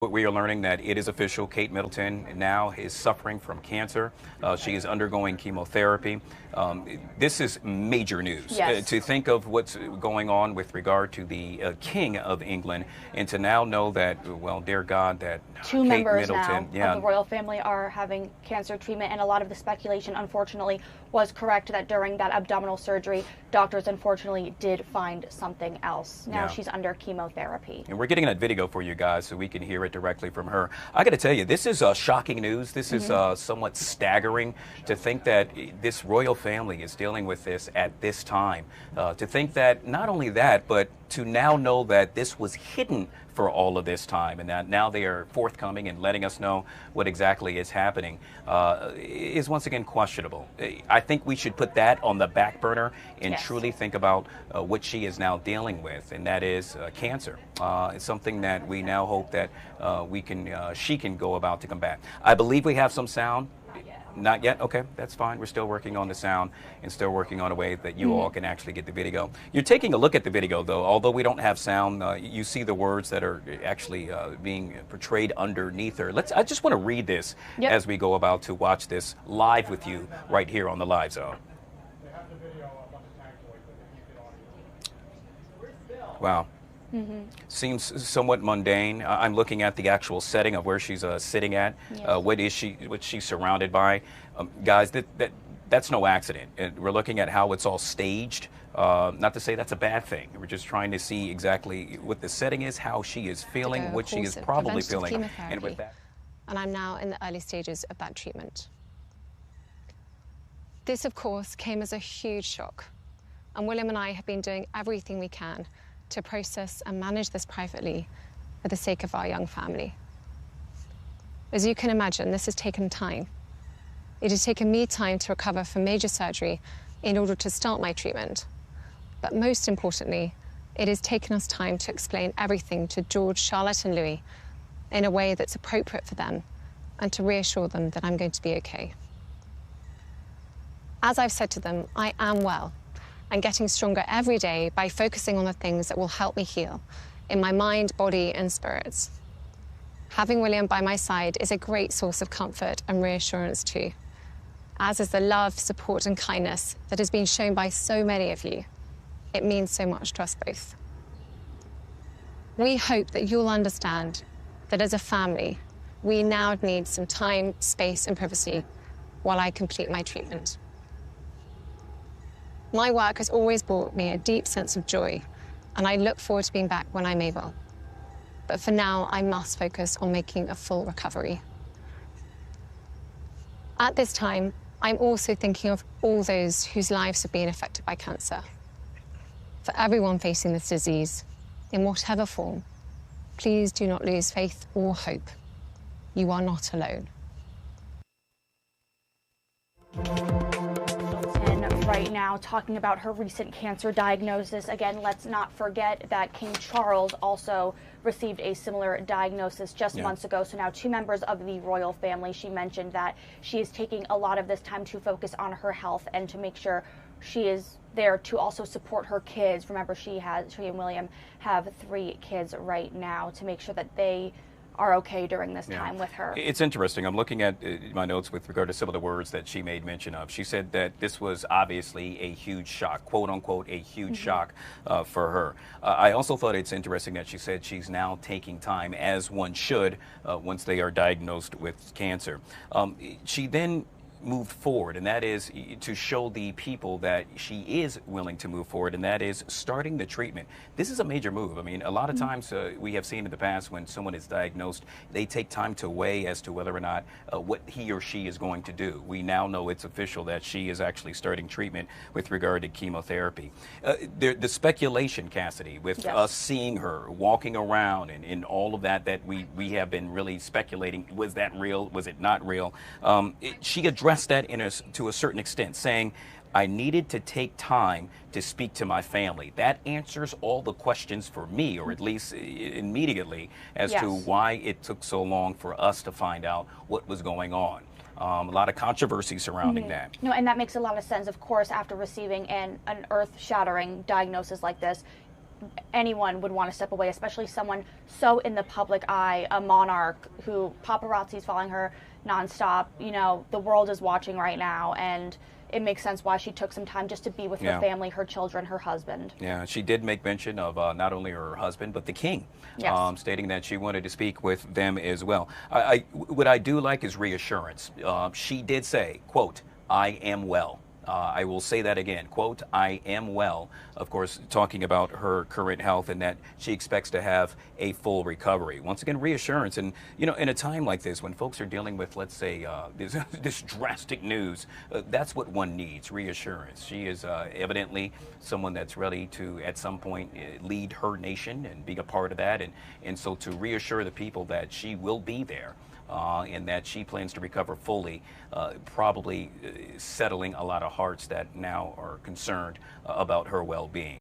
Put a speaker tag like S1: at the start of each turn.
S1: We are learning that it is official. Kate Middleton now is suffering from cancer. She is undergoing chemotherapy. This is major news.
S2: Yes.
S1: To think of what's going on with regard to the King of England, and to now know that, well, dear God, that
S2: two
S1: Kate
S2: members
S1: Middleton,
S2: now of the royal family are having cancer treatment, and a lot of the speculation, unfortunately, was correct that during that abdominal surgery, doctors unfortunately did find something else. Now she's under chemotherapy.
S1: And we're getting that video for you guys so we can hear it directly from her. I got to tell you, this is shocking news. This is somewhat staggering to think that this royal family is dealing with this at this time. To think that not only that, but to now know that this was hidden for all of this time, and that now they are forthcoming and letting us know what exactly is happening is once again questionable. I think we should put that on the back burner and truly think about what she is now dealing with, and that is cancer. It's something that we now hope that she can go about to combat. I believe we have some sound. Not yet? Okay, that's fine. We're still working on the sound and still working on a way that you all can actually get the video. You're taking a look at the video, though. Although we don't have sound, you see the words that are actually being portrayed underneath her. I just want to read this as we go about to watch this live with you right here on the Live Zone. Wow. Seems somewhat mundane. I'm looking at the actual setting of where she's sitting at. What she's surrounded by. Guys, that's no accident. And we're looking at how it's all staged. Not to say that's a bad thing. We're just trying to see exactly what the setting is, how she is feeling, what she is probably feeling. And with that.
S3: And I'm now in the early stages of that treatment. This, of course, came as a huge shock. And William and I have been doing everything we can to process and manage this privately for the sake of our young family. As you can imagine, this has taken time. It has taken me time to recover from major surgery in order to start my treatment. But most importantly, it has taken us time to explain everything to George, Charlotte, and Louis in a way that's appropriate for them and to reassure them that I'm going to be okay. As I've said to them, I am well. And getting stronger every day by focusing on the things that will help me heal in my mind, body, and spirits. Having William by my side is a great source of comfort and reassurance too, as is the love, support, and kindness that has been shown by so many of you. It means so much to us both. We hope that you'll understand that as a family, we now need some time, space, and privacy while I complete my treatment. My work has always brought me a deep sense of joy, and I look forward to being back when I'm able. But for now, I must focus on making a full recovery. At this time, I'm also thinking of all those whose lives have been affected by cancer. For everyone facing this disease, in whatever form, please do not lose faith or hope. You are not alone.
S2: Right now, talking about her recent cancer diagnosis. Again, let's not forget that King Charles also received a similar diagnosis just months ago. So now two members of the royal family. She mentioned that she is taking a lot of this time to focus on her health and to make sure she is there to also support her kids. Remember, she and William have 3 kids right now, to make sure that they are okay during this time with her. It's
S1: interesting. I'm looking at my notes with regard to some of the words that she made mention of. She said that this was obviously a huge shock, quote unquote, a huge shock for her. I also thought it's interesting that she said she's now taking time, as one should, once they are diagnosed with cancer. She then moved forward, and that is to show the people that she is willing to move forward, and that is starting the treatment. This is a major move. I mean, a lot of times we have seen in the past when someone is diagnosed, they take time to weigh as to whether or not what he or she is going to do. We now know it's official that she is actually starting treatment with regard to chemotherapy. The speculation, Cassidy, with us seeing her walking around and all of that we have been really speculating, was that real, was it not real? She addressed that to a certain extent, saying, I needed to take time to speak to my family. That answers all the questions for me, or at least immediately, as to why it took so long for us to find out what was going on. A lot of controversy surrounding that.
S2: No, and that makes a lot of sense. Of course, after receiving an earth-shattering diagnosis like this, anyone would want to step away, especially someone so in the public eye, a monarch who paparazzi's following her nonstop. You know, the world is watching right now, and it makes sense why she took some time just to be with her family, her children, her husband.
S1: Yeah, she did make mention of not only her husband, but the king, stating that she wanted to speak with them as well. What I do like is reassurance. She did say, quote, "I am well." I will say that again, quote, "I am well," of course, talking about her current health and that she expects to have a full recovery. Once again, reassurance. And, you know, in a time like this, when folks are dealing with, let's say, this drastic news, that's what one needs, reassurance. She is evidently someone that's ready to, at some point, lead her nation and be a part of that. And so to reassure the people that she will be there, and that she plans to recover fully, probably settling a lot of hearts that now are concerned about her well-being.